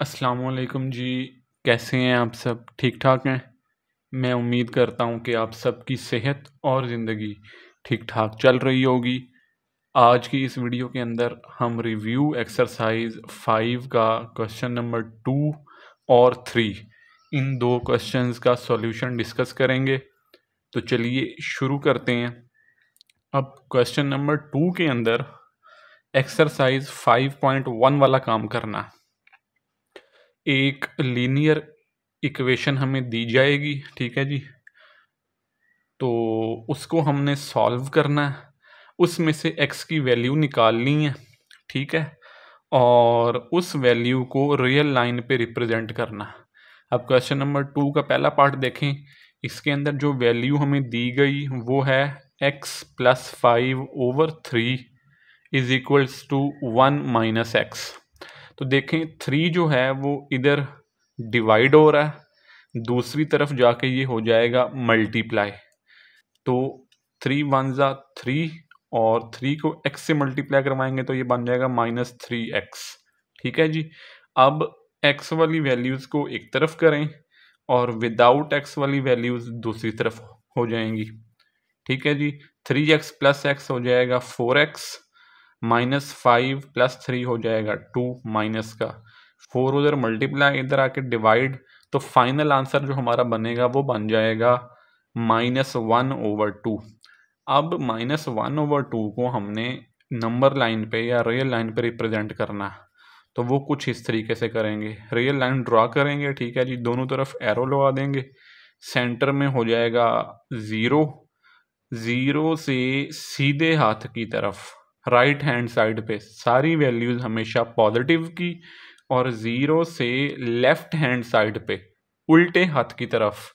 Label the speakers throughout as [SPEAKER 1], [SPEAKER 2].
[SPEAKER 1] अस्सलामुअलैकुम जी। कैसे हैं आप सब? ठीक ठाक हैं? मैं उम्मीद करता हूं कि आप सबकी सेहत और ज़िंदगी ठीक ठाक चल रही होगी। आज की इस वीडियो के अंदर हम रिव्यू एक्सरसाइज 5 का क्वेश्चन नंबर 2 और 3 इन दो क्वेश्चंस का सॉल्यूशन डिस्कस करेंगे। तो चलिए शुरू करते हैं। अब क्वेश्चन नंबर 2 के अंदर एक्सरसाइज 5.1 वाला काम करना है। एक लीनियर इक्वेशन हमें दी जाएगी, ठीक है जी। तो उसको हमने सॉल्व करना है, उसमें से x की वैल्यू निकालनी है, ठीक है, और उस वैल्यू को रियल लाइन पे रिप्रेजेंट करना है। अब क्वेश्चन नंबर 2 का पहला पार्ट देखें। इसके अंदर जो वैल्यू हमें दी गई वो है x + 5/3 is equals to 1 - x। तो देखें 3 जो है वो इधर डिवाइड हो रहा है, दूसरी तरफ जाके ये हो जाएगा मल्टीप्लाई। तो 3 × 1 = 3 और 3 को x से मल्टीप्लाई करवाएंगे तो ये बन जाएगा -3x, ठीक है जी। अब x वाली वैल्यूज़ को एक तरफ करें और विदाउट x वाली वैल्यूज़ दूसरी तरफ हो जाएंगी, ठीक है जी। 3x + x हो जाएगा 4x, -5 + 3 हो जाएगा 2 माइनस का 4 उधर मल्टीप्लाई इधर आके डिवाइड। तो फाइनल आंसर जो हमारा बनेगा वो बन जाएगा -1/2। अब -1/2 को हमने नंबर लाइन पे या रियल लाइन पे रिप्रेजेंट करना है। तो वो कुछ इस तरीके से करेंगे। रियल लाइन ड्रा करेंगे, ठीक है जी, दोनों तरफ एरो लगा देंगे। सेंटर में हो जाएगा 0, 0 से सीधे हाथ की तरफ राइट हैंड साइड पे सारी वैल्यूज़ हमेशा पॉजिटिव की, और 0 से लेफ्ट हैंड साइड पे उल्टे हाथ की तरफ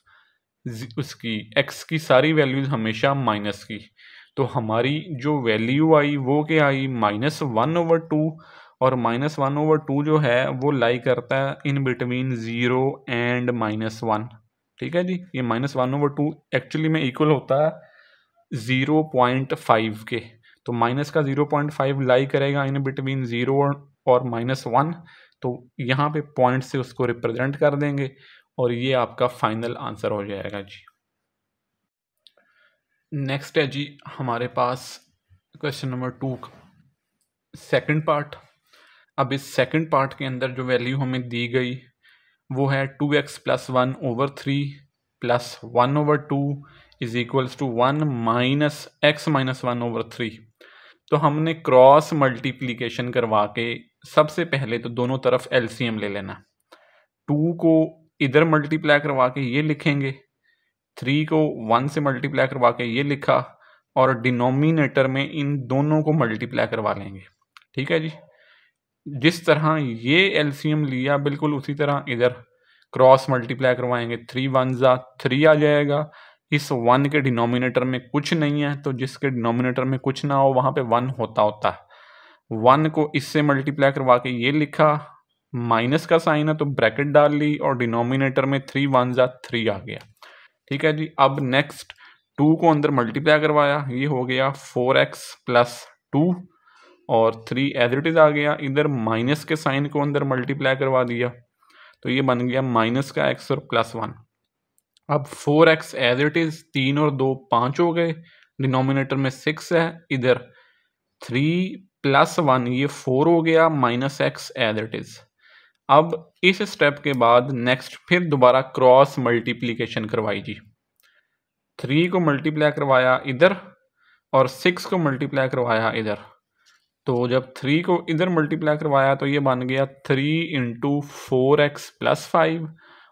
[SPEAKER 1] उसकी x की सारी वैल्यूज़ हमेशा माइनस की। तो हमारी जो वैल्यू आई वो क्या आई, -1/2। और -1/2 जो है वो लाई करता है इन बिटवीन 0 एंड -1, ठीक है जी। ये -1/2 एक्चुअली में इक्वल होता है 0.5 के। तो माइनस का 0.5 लाई करेगा इन बिटवीन 0 और -1। तो यहाँ पे पॉइंट से उसको रिप्रेजेंट कर देंगे और ये आपका फाइनल आंसर हो जाएगा जी। नेक्स्ट है जी हमारे पास क्वेश्चन नंबर 2 का सेकंड पार्ट। अब इस सेकंड पार्ट के अंदर जो वैल्यू हमें दी गई वो है 2x + 1/3 + 1/2 is equals to 1 - x - 1/3। तो हमने क्रॉस मल्टीप्लिकेशन करवा के सबसे पहले तो दोनों तरफ एलसीएम ले लेना। 2 को इधर मल्टीप्लाई करवा के ये लिखेंगे, 3 को 1 से मल्टीप्लाई करवा के ये लिखा, और डिनोमिनेटर में इन दोनों को मल्टीप्लाई करवा लेंगे, ठीक है जी। जिस तरह ये एलसीएम लिया बिल्कुल उसी तरह इधर क्रॉस मल्टीप्लाई करवाएंगे। 3 × 1 = 3 आ जाएगा। इस 1 के डिनोमिनेटर में कुछ नहीं है, तो जिसके डिनोमिनेटर में कुछ ना हो वहाँ पे 1 होता है। 1 को इससे मल्टीप्लाई करवा के ये लिखा, माइनस का साइन है तो ब्रैकेट डाल ली, और डिनोमिनेटर में 3 × 1 = 3 आ गया, ठीक है जी। अब नेक्स्ट 2 को अंदर मल्टीप्लाई करवाया, ये हो गया 4x + 2, और 3 एज इट इज़ आ गया। इधर माइनस के साइन को अंदर मल्टीप्लाई करवा दिया, तो ये बन गया माइनस का x और +1। अब 4x एज इट इज़, 3 और 2 5 हो गए, डिनोमिनेटर में 6 है, इधर 3 + 1 ये 4 हो गया, -x एज इट इज़। अब इस स्टेप के बाद नेक्स्ट फिर दोबारा क्रॉस मल्टीप्लिकेशन करवाई जी। 3 को मल्टीप्लाई करवाया इधर और 6 को मल्टीप्लाई करवाया इधर। तो जब 3 को इधर मल्टीप्लाई करवाया तो ये बन गया 3 × 4x + 5,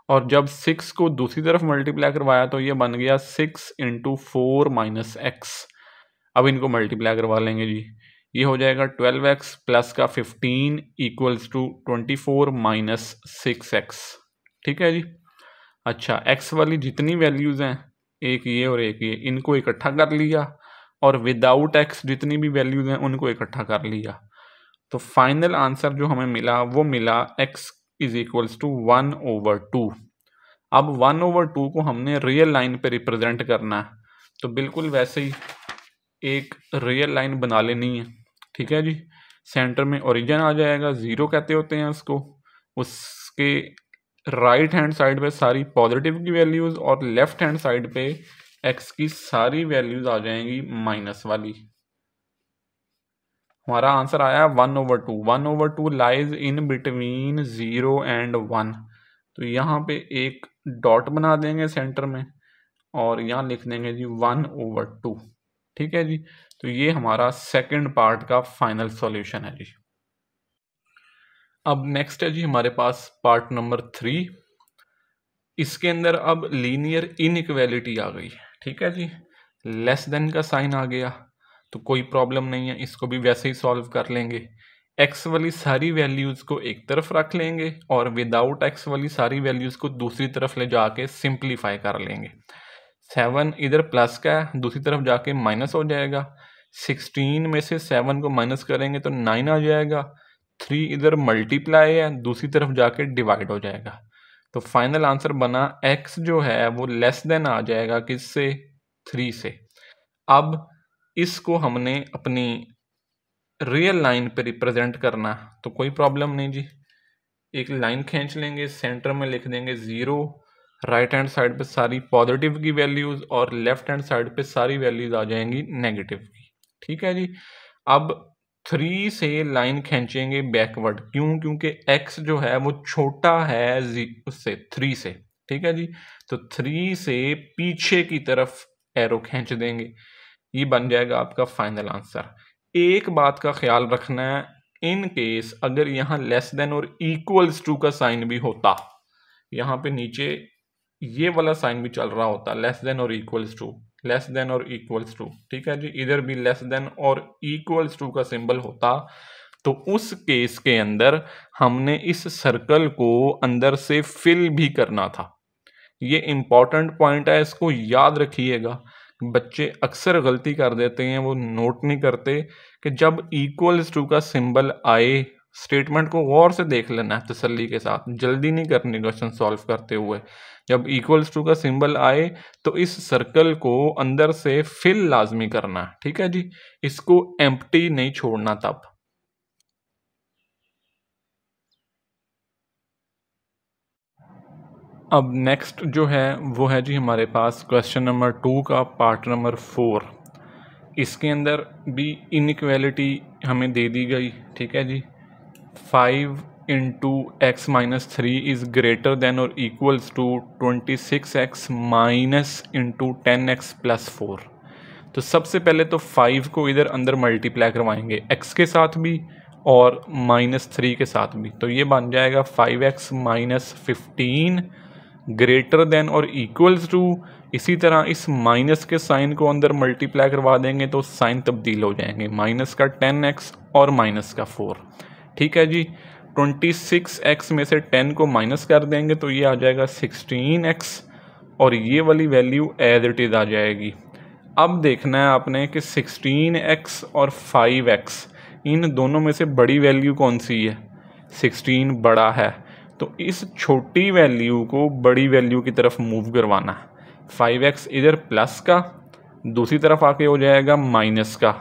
[SPEAKER 1] और जब 6 को दूसरी तरफ मल्टीप्लाई करवाया तो ये बन गया 6 × 4 - x। अब इनको मल्टीप्लाई करवा लेंगे जी, ये हो जाएगा 12x प्लस का 15 इक्वल्स टू 24 - 6x, ठीक है जी। अच्छा, x वाली जितनी वैल्यूज़ हैं, एक ये और एक ये, इनको इकट्ठा कर लिया, और विदाउट x जितनी भी वैल्यूज़ हैं उनको इकट्ठा कर लिया। तो फाइनल आंसर जो हमें मिला वो मिला x इज इक्वल्स टू 1/2। अब 1/2 को हमने रियल लाइन पे रिप्रेजेंट करना है, तो बिल्कुल वैसे ही एक रियल लाइन बना लेनी है, ठीक है जी। सेंटर में ओरिजिन आ जाएगा, 0 कहते होते हैं उसको, उसके राइट हैंड साइड पे सारी पॉजिटिव की वैल्यूज़ और लेफ्ट हैंड साइड पे एक्स की सारी वैल्यूज़ आ जाएंगी माइनस वाली। हमारा आंसर आया 1/2। 1/2 लाइज इन बिटवीन 0 एंड 1। तो यहाँ पे एक डॉट बना देंगे सेंटर में और यहाँ लिख देंगे जी 1/2। ठीक है जी, तो ये हमारा सेकंड पार्ट का फाइनल सॉल्यूशन है जी। अब नेक्स्ट है जी हमारे पास पार्ट नंबर 3। इसके अंदर अब लीनियर इनइक्वालिटी आ गई। ठीक है जी, लेस देन का साइन आ गया तो कोई प्रॉब्लम नहीं है, इसको भी वैसे ही सॉल्व कर लेंगे। एक्स वाली सारी वैल्यूज़ को एक तरफ रख लेंगे और विदाउट एक्स वाली सारी वैल्यूज़ को दूसरी तरफ ले जाके सिंप्लीफाई कर लेंगे। 7 इधर प्लस का है, दूसरी तरफ जाके माइनस हो जाएगा। 16 में से 7 को माइनस करेंगे तो 9 आ जाएगा। 3 इधर मल्टीप्लाई है, दूसरी तरफ जाके डिवाइड हो जाएगा। तो फाइनल आंसर बना x जो है वो लेस देन आ जाएगा किससे, 3 से। अब इसको हमने अपनी रियल लाइन पे रिप्रेजेंट करना तो कोई प्रॉब्लम नहीं जी, एक लाइन खींच लेंगे, सेंटर में लिख देंगे 0, राइट हैंड साइड पे सारी पॉजिटिव की वैल्यूज़ और लेफ्ट हैंड साइड पे सारी वैल्यूज़ आ जाएंगी नेगेटिव की। ठीक है जी, अब 3 से लाइन खींचेंगे बैकवर्ड, क्यों, क्योंकि x जो है वो छोटा है उससे 3 से। ठीक है जी, तो 3 से पीछे की तरफ एरो खींच देंगे, ये बन जाएगा आपका फाइनल आंसर। एक बात का ख्याल रखना है, इन केस अगर यहाँ लेस देन और इक्वल्स टू का साइन भी होता, यहाँ पे नीचे ये वाला साइन भी चल रहा होता, लेस देन और इक्वल्स टू, लेस देन और इक्वल्स टू। ठीक है जी, इधर भी लेस देन और इक्वल्स टू का सिंबल होता तो उस केस के अंदर हमने इस सर्कल को अंदर से फिल भी करना था। ये इंपॉर्टेंट पॉइंट है, इसको याद रखिएगा। बच्चे अक्सर गलती कर देते हैं, वो नोट नहीं करते कि जब इक्वल्स टू का सिंबल आए, स्टेटमेंट को गौर से देख लेना है तसल्ली के साथ, जल्दी नहीं करनी क्वेश्चन सॉल्व करते हुए। जब इक्वल्स टू का सिंबल आए तो इस सर्कल को अंदर से फिल लाजमी करना है। ठीक है जी, इसको एम्प्टी नहीं छोड़ना तब। अब नेक्स्ट जो है वो है जी हमारे पास क्वेश्चन नंबर 2 का पार्ट नंबर 4। इसके अंदर भी इनइक्वालिटी हमें दे दी गई। ठीक है जी, 5 into x minus 3 is greater than और equals to 26x minus into 10x plus 4। तो सबसे पहले तो 5 को इधर अंदर मल्टीप्लाई करवाएंगे x के साथ भी और -3 के साथ भी, तो ये बन जाएगा 5x माइनस 15 ग्रेटर देन और इक्वल्स टू। इसी तरह इस माइनस के साइन को अंदर मल्टीप्लाई करवा देंगे तो साइन तब्दील हो जाएंगे, माइनस का 10x और माइनस का 4। ठीक है जी, 26x में से 10 को माइनस कर देंगे तो ये आ जाएगा 16x और ये वाली वैल्यू एज इट इज़ आ जाएगी। अब देखना है आपने कि 16x और 5x इन दोनों में से बड़ी वैल्यू कौन सी है। 16 बड़ा है, तो इस छोटी वैल्यू को बड़ी वैल्यू की तरफ मूव करवाना है। 5x इधर प्लस का, दूसरी तरफ आके हो जाएगा माइनस का।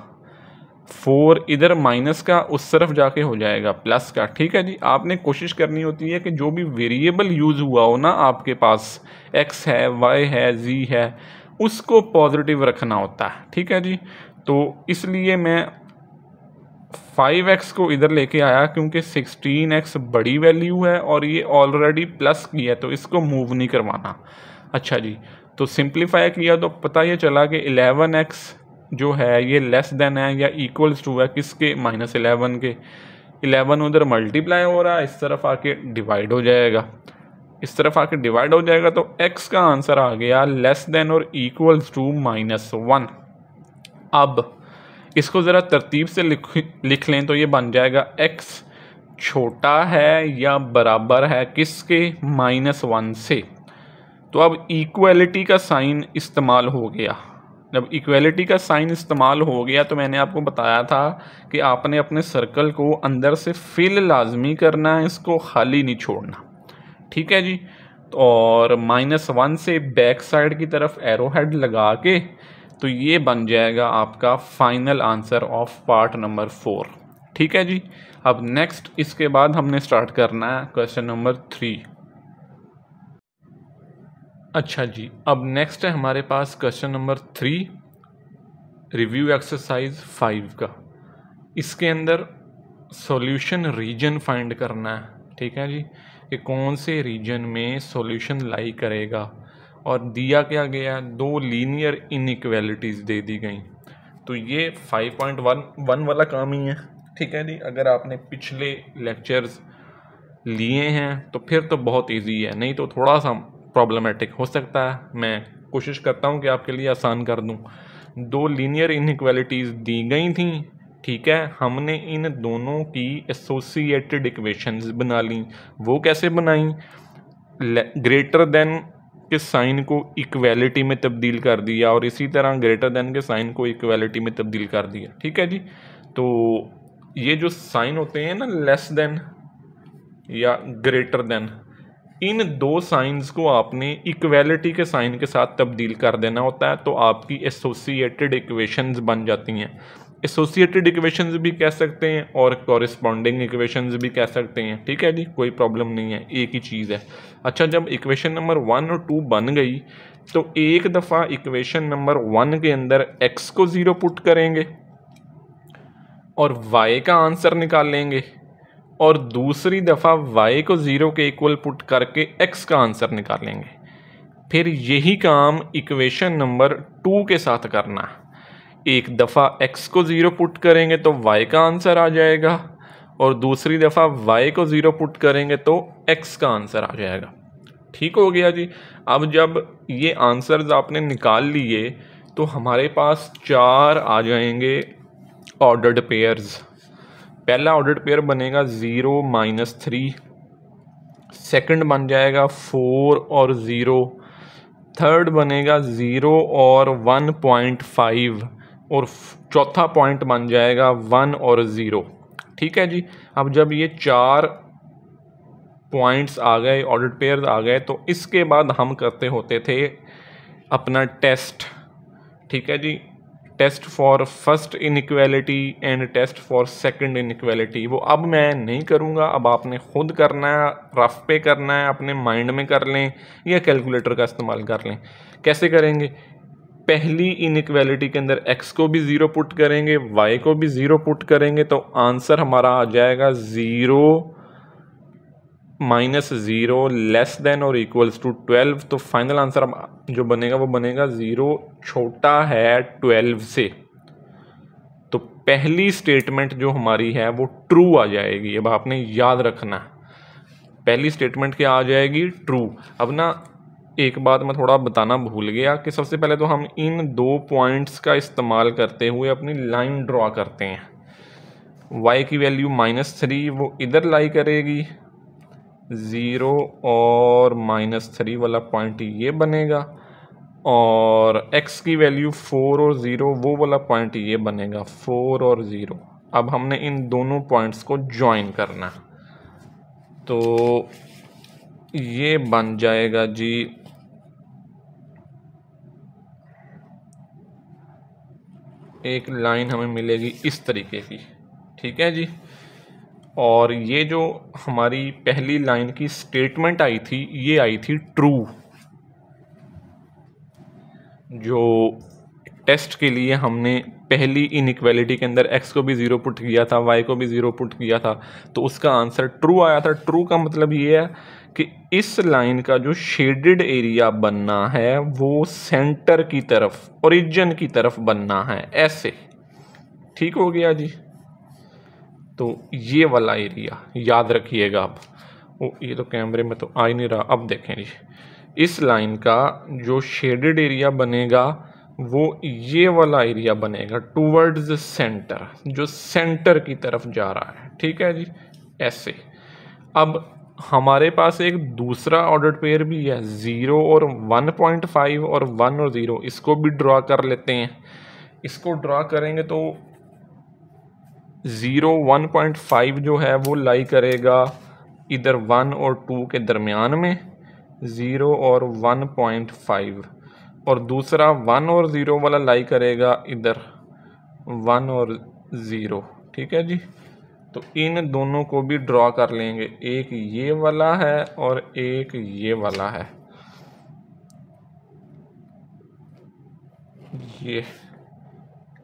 [SPEAKER 1] 4 इधर माइनस का, उस तरफ जाके हो जाएगा प्लस का। ठीक है जी, आपने कोशिश करनी होती है कि जो भी वेरिएबल यूज़ हुआ हो ना आपके पास, x है, y है, z है, उसको पॉजिटिव रखना होता है। ठीक है जी, तो इसलिए मैं 5x को इधर लेके आया क्योंकि 16x बड़ी वैल्यू है और ये ऑलरेडी प्लस की है तो इसको मूव नहीं करवाना। अच्छा जी, तो सिंप्लीफाई किया तो पता ये चला कि 11x जो है ये लेस देन है या इक्वल्स टू है किसके, -11 के। 11 उधर मल्टीप्लाई हो रहा है, इस तरफ आके डिवाइड हो जाएगा, इस तरफ आके डिवाइड हो जाएगा, तो x का आंसर आ गया लेस देन और इक्वल्स टू -1। अब इसको ज़रा तरतीब से लिख लें तो ये बन जाएगा x छोटा है या बराबर है किसके, -1 से। तो अब इक्वलिटी का साइन इस्तेमाल हो गया। जब इक्वलिटी का साइन इस्तेमाल हो गया तो मैंने आपको बताया था कि आपने अपने सर्कल को अंदर से फिल लाजमी करना है, इसको खाली नहीं छोड़ना। ठीक है जी, और -1 से बैक साइड की तरफ एरो हेड लगा के तो ये बन जाएगा आपका final answer of part number 4। ठीक है जी। अब नेक्स्ट इसके बाद हमने स्टार्ट करना है क्वेश्चन नंबर 3। अच्छा जी, अब नेक्स्ट है हमारे पास क्वेश्चन नंबर 3, रिव्यू एक्सरसाइज 5 का। इसके अंदर सॉल्यूशन रीजन फाइंड करना है, ठीक है जी, कि कौन से रीजन में सॉल्यूशन लाई करेगा। और दिया क्या गया, दो लीनियर इनइक्वालिटीज़ दे दी गई। तो ये 5.1 वाला काम ही है, ठीक है जी। अगर आपने पिछले लेक्चर्स लिए हैं तो फिर तो बहुत इजी है, नहीं तो थोड़ा सा प्रॉब्लमेटिक हो सकता है। मैं कोशिश करता हूँ कि आपके लिए आसान कर दूँ। दो लीनियर इनइक्वालिटीज़ दी गई थी, ठीक है। हमने इन दोनों की एसोसिएटेड इक्वेशंस बना ली। वो कैसे बनाई, ग्रेटर देन के साइन को इक्वालिटी में तब्दील कर दिया और इसी तरह ग्रेटर देन के साइन को इक्वालिटी में तब्दील कर दिया, ठीक है जी। तो ये जो साइन होते हैं ना, लेस देन या ग्रेटर देन, इन दो साइंस को आपने इक्वालिटी के साइन के साथ तब्दील कर देना होता है, तो आपकी एसोसिएटेड इक्वेशंस बन जाती हैं। एसोसिएटेड इक्वेशंस भी कह सकते हैं और कॉरिस्पॉन्डिंग इक्वेशंस भी कह सकते हैं, ठीक है जी, कोई प्रॉब्लम नहीं है, एक ही चीज़ है। अच्छा, जब इक्वेशन नंबर 1 और 2 बन गई तो एक दफ़ा इक्वेशन नंबर 1 के अंदर x को 0 पुट करेंगे और y का आंसर निकालेंगे, और दूसरी दफ़ा y को 0 के इक्वल पुट करके x का आंसर निकालेंगे। फिर यही काम इक्वेशन नंबर 2 के साथ करना है। एक दफ़ा x को 0 पुट करेंगे तो y का आंसर आ जाएगा, और दूसरी दफ़ा y को 0 पुट करेंगे तो x का आंसर आ जाएगा। ठीक हो गया जी। अब जब ये आंसर्स आपने निकाल लिए तो हमारे पास 4 आ जाएंगे ऑर्डर्ड पेयर्स। पहला ऑर्डर्ड पेयर बनेगा 0 - 3, सेकंड बन जाएगा 4 और 0, थर्ड बनेगा 0 और 1.5, और चौथा पॉइंट बन जाएगा 1 और 0, ठीक है जी। अब जब ये 4 पॉइंट्स आ गए, ऑर्डर्ड पेयर्स आ गए, तो इसके बाद हम करते होते थे अपना टेस्ट, ठीक है जी। Test for first inequality and test for second inequality, वो अब मैं नहीं करूँगा, अब आपने खुद करना है, रफ पे करना है, अपने माइंड में कर लें या कैलकुलेटर का इस्तेमाल कर लें। कैसे करेंगे, पहली इनइक्वालिटी के अंदर x को भी 0 पुट करेंगे, y को भी 0 पुट करेंगे, तो आंसर हमारा आ जाएगा 0 -0 लेस देन और इक्वल्स टू 12। तो फाइनल आंसर जो बनेगा वो बनेगा 0 छोटा है 12 से। तो पहली स्टेटमेंट जो हमारी है वो ट्रू आ जाएगी। अब आपने याद रखना, पहली स्टेटमेंट क्या आ जाएगी, ट्रू। अब ना एक बात मैं थोड़ा बताना भूल गया कि सबसे पहले तो हम इन दो पॉइंट्स का इस्तेमाल करते हुए अपनी लाइन ड्रॉ करते हैं। y की वैल्यू -3 वो इधर लाई करेगी, 0 और -3 वाला पॉइंट ये बनेगा, और x की वैल्यू 4 और 0 वो वाला पॉइंट ये बनेगा, 4 और 0। अब हमने इन दोनों पॉइंट्स को ज्वाइन करना, तो ये बन जाएगा जी एक लाइन हमें मिलेगी इस तरीके की, ठीक है जी। और ये जो हमारी पहली लाइन की स्टेटमेंट आई थी ये आई थी ट्रू। जो टेस्ट के लिए हमने पहली इनइक्वालिटी के अंदर x को भी 0 पुट किया था, y को भी 0 पुट किया था, तो उसका आंसर ट्रू आया था। ट्रू का मतलब ये है कि इस लाइन का जो शेडेड एरिया बनना है वो सेंटर की तरफ, ओरिजिन की तरफ बनना है, ऐसे। ठीक हो गया जी। तो ये वाला एरिया याद रखिएगा आप। ओ, ये तो कैमरे में तो आ ही नहीं रहा, अब देखें जी। इस लाइन का जो शेडेड एरिया बनेगा वो ये वाला एरिया बनेगा टूवर्ड्स द सेंटर, जो सेंटर की तरफ जा रहा है, ठीक है जी, ऐसे। अब हमारे पास एक दूसरा ऑर्डर्ड पेयर भी है, 0 और 1.5 और 1 और 0, इसको भी ड्रॉ कर लेते हैं। इसको ड्रॉ करेंगे तो 0 1.5 जो है वो लाई करेगा इधर 1 और 2 के दरमियान में, 0 और 1.5, और दूसरा 1 और 0 वाला लाई करेगा इधर 1 और 0, ठीक है जी।
[SPEAKER 2] तो इन दोनों को भी ड्रॉ कर लेंगे, एक ये वाला है और एक ये वाला है, ये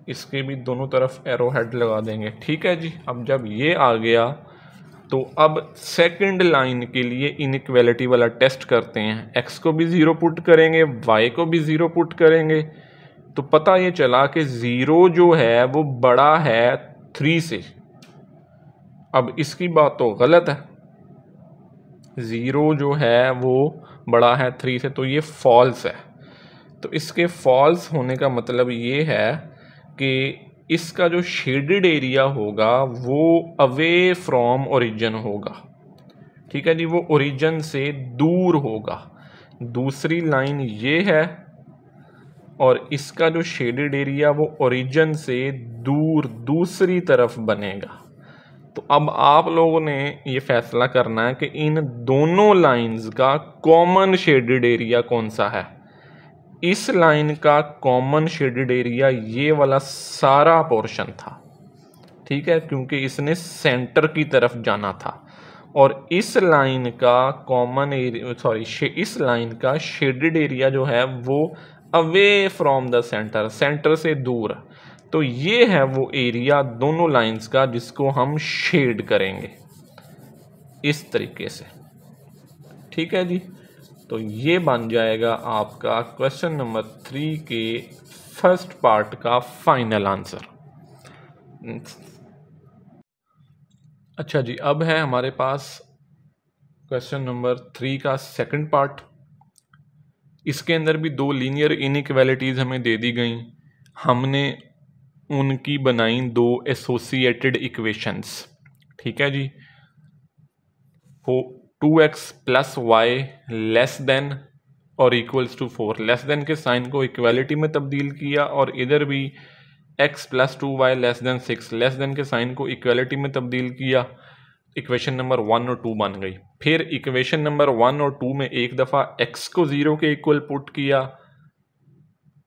[SPEAKER 2] इसके भी दोनों तरफ एरो हेड लगा देंगे। ठीक है जी। अब जब ये आ गया तो अब सेकंड लाइन के लिए इनइक्वालिटी वाला टेस्ट करते हैं। एक्स को भी ज़ीरो पुट करेंगे, वाई को भी ज़ीरो पुट करेंगे, तो पता ये चला कि ज़ीरो जो है वो बड़ा है 3 से। अब इसकी बात तो गलत है, ज़ीरो जो है वो बड़ा है 3 से, तो ये फॉल्स है। तो इसके फॉल्स होने का मतलब ये है कि इसका जो शेडेड एरिया होगा वो अवे फ्रॉम ओरिजिन होगा। ठीक है जी, वो ओरिजिन से दूर होगा। दूसरी लाइन ये है और इसका जो शेडेड एरिया वो ओरिजिन से दूर दूसरी तरफ बनेगा। तो अब आप लोगों ने ये फैसला करना है कि इन दोनों लाइंस का कॉमन शेडेड एरिया कौन सा है। इस लाइन का कॉमन शेडेड एरिया ये वाला सारा पोर्शन था। ठीक है, क्योंकि इसने सेंटर की तरफ जाना था। और इस लाइन का कॉमन एरिया इस लाइन का शेडेड एरिया जो है वो away from the centre, centre से दूर। तो ये है वो एरिया दोनों लाइंस का जिसको हम शेड करेंगे इस तरीके से। ठीक है जी, तो ये बन जाएगा आपका क्वेश्चन नंबर 3 के फर्स्ट पार्ट का फाइनल आंसर। अच्छा जी, अब है हमारे पास क्वेश्चन नंबर 3 का सेकंड पार्ट। इसके अंदर भी दो लीनियर इनइक्वालिटीज़ हमें दे दी गई, हमने उनकी बनाई दो एसोसिएटेड इक्वेशंस। ठीक है जी, 2x plus y less than और इक्वल्स टू 4, लेस देन के साइन को इक्वालिटी में तब्दील किया और इधर भी x plus 2y less than 6, less than के साइन को इक्वालिटी में तब्दील किया। इक्वेशन नंबर 1 और 2 बन गई। फिर इक्वेशन नंबर 1 और 2 में एक दफ़ा x को 0 के इक्वल पुट किया,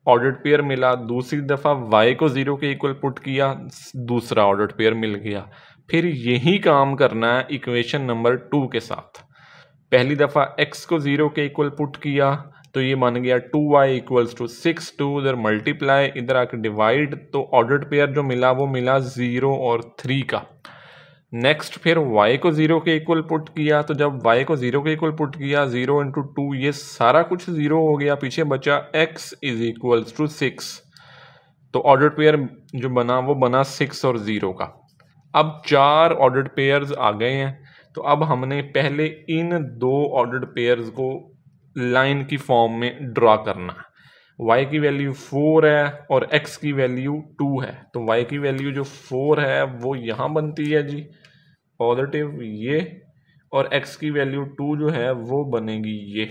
[SPEAKER 2] ऑर्डर्ड पेयर मिला। दूसरी दफ़ा y को 0 के इक्वल पुट किया, दूसरा ऑर्डर्ड पेयर मिल गया। फिर यही काम करना है इक्वेशन नंबर 2 के साथ। पहली दफ़ा x को 0 के इक्वल पुट किया तो ये बन गया 2y इक्वल्स टू 6, 2 उधर मल्टीप्लाई, इधर आके डिवाइड, तो ऑर्डर्ड पेयर जो मिला वो मिला 0 और 3 का। नेक्स्ट फिर y को 0 के इक्वल पुट किया, तो जब y को 0 के इक्वल पुट किया 0 इंटू 2, ये सारा कुछ 0 हो गया, पीछे बचा x इज इक्वल्स टू 6। तो ऑर्डर्ड पेयर जो बना वो बना 6 और 0 का। अब 4 ऑर्डर्ड पेयर्स आ गए हैं, तो अब हमने पहले इन दो ऑर्डर्ड पेयर्स को लाइन की फॉर्म में ड्रॉ करना है। y की वैल्यू 4 है और x की वैल्यू 2 है, तो y की वैल्यू जो 4 है वो यहाँ बनती है जी पॉजिटिव ये, और x की वैल्यू 2 जो है वो बनेगी ये।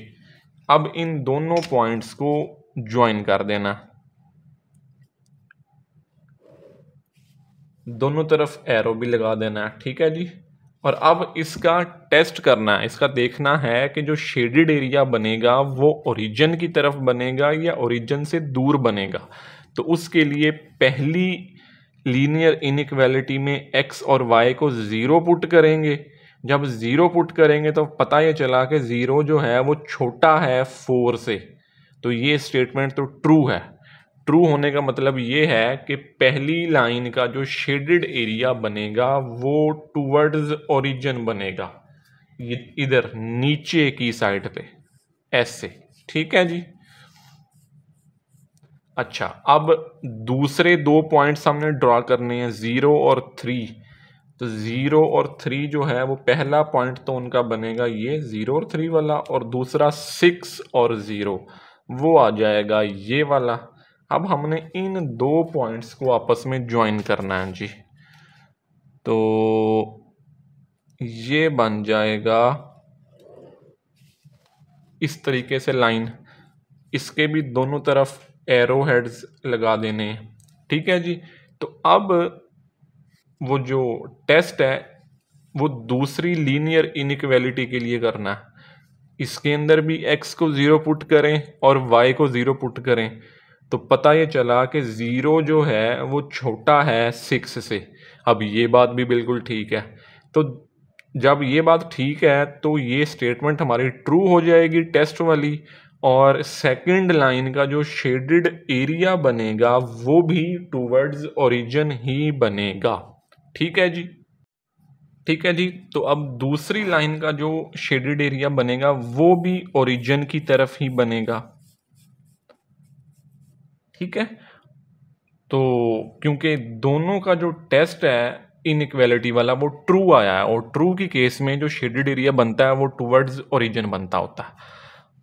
[SPEAKER 2] अब इन दोनों पॉइंट्स को ज्वाइन कर देना, दोनों तरफ एरो भी लगा देना है। ठीक है जी, और अब इसका टेस्ट करना है, इसका देखना है कि जो शेडेड एरिया बनेगा वो ओरिजिन की तरफ बनेगा या ओरिजिन से दूर बनेगा। तो उसके लिए पहली लीनियर इनइक्वालिटी में x और y को 0 पुट करेंगे। जब 0 पुट करेंगे तो पता ये चला कि 0 जो है वो छोटा है 4 से, तो ये स्टेटमेंट तो ट्रू है। ट्रू होने का मतलब ये है कि पहली लाइन का जो शेडेड एरिया बनेगा वो टूवर्ड्स ओरिजिन बनेगा, इधर नीचे की साइड पे ऐसे। ठीक है जी। अच्छा, अब दूसरे दो पॉइंट्स हमने ड्रॉ करने हैं 0 और 3। तो 0 और 3 जो है वो पहला पॉइंट तो उनका बनेगा ये 0 और 3 वाला, और दूसरा 6 और 0 वो आ जाएगा ये वाला। अब हमने इन दो पॉइंट्स को आपस में ज्वाइन करना है जी, तो ये बन जाएगा इस तरीके से लाइन, इसके भी दोनों तरफ एरो हेड्स लगा देने। ठीक है जी, तो अब वो जो टेस्ट है वो दूसरी लीनियर इनइक्वालिटी के लिए करना है। इसके अंदर भी x को 0 पुट करें और y को 0 पुट करें, तो पता ये चला कि 0 जो है वो छोटा है 6 से। अब ये बात भी बिल्कुल ठीक है। तो जब ये बात ठीक है तो ये स्टेटमेंट हमारी ट्रू हो जाएगी टेस्ट वाली, और सेकंड लाइन का जो शेडेड एरिया बनेगा वो भी टूवर्ड्स ओरिजिन ही बनेगा। ठीक है जी, ठीक है जी। तो अब दूसरी लाइन का जो शेडेड एरिया बनेगा वो भी ओरिजिन की तरफ ही बनेगा। ठीक है, तो क्योंकि दोनों का जो टेस्ट है इनइक्वालिटी वाला वो ट्रू आया है, और ट्रू की केस में जो शेडेड एरिया बनता है वो टुवर्ड्स ओरिजिन बनता होता है।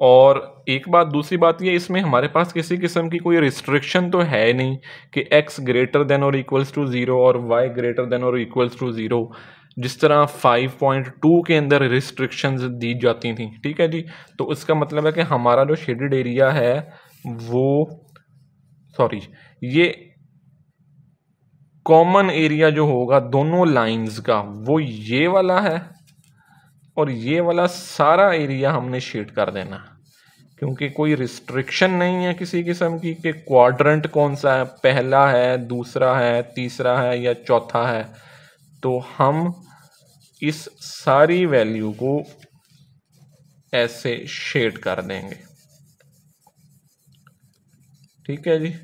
[SPEAKER 2] और एक बात, दूसरी बात ये, इसमें हमारे पास किसी किस्म की कोई रिस्ट्रिक्शन तो है नहीं कि x ग्रेटर देन और इक्वल्स टू 0 और y ग्रेटर देन और इक्वल्स टू 0, जिस तरह 5.2 के अंदर रिस्ट्रिक्शंस दी जाती थी। ठीक है जी, तो इसका मतलब है कि हमारा जो शेडेड एरिया है वो, सॉरी, ये कॉमन एरिया जो होगा दोनों लाइंस का वो ये वाला है, और ये वाला सारा एरिया हमने शेड कर देना, क्योंकि कोई रिस्ट्रिक्शन नहीं है किसी किस्म की कि क्वाड्रेंट कौन सा है, पहला है, दूसरा है, तीसरा है या चौथा है। तो हम इस सारी वैल्यू को ऐसे शेड कर देंगे। ठीक है जी,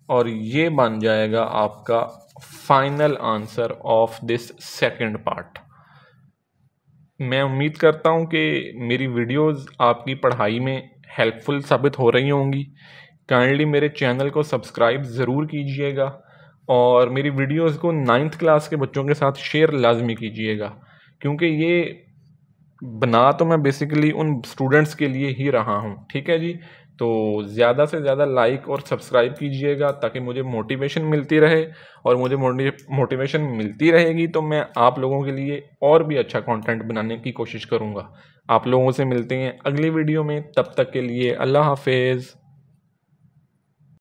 [SPEAKER 2] और ये बन जाएगा आपका final answer of this second part. मैं उम्मीद करता हूँ कि मेरी वीडियोस आपकी पढ़ाई में हेल्पफुल साबित हो रही होंगी। काइंडली मेरे चैनल को सब्सक्राइब ज़रूर कीजिएगा, और मेरी वीडियोस को 9th क्लास के बच्चों के साथ शेयर लाजमी कीजिएगा, क्योंकि ये बना तो मैं बेसिकली उन स्टूडेंट्स के लिए ही रहा हूँ। ठीक है जी, तो ज़्यादा से ज़्यादा लाइक और सब्सक्राइब कीजिएगा ताकि मुझे मोटिवेशन मिलती रहे, और मुझे मोटिवेशन मिलती रहेगी तो मैं आप लोगों के लिए और भी अच्छा कंटेंट बनाने की कोशिश करूँगा। आप लोगों से मिलते हैं अगली वीडियो में, तब तक के लिए अल्लाह हाफिज़।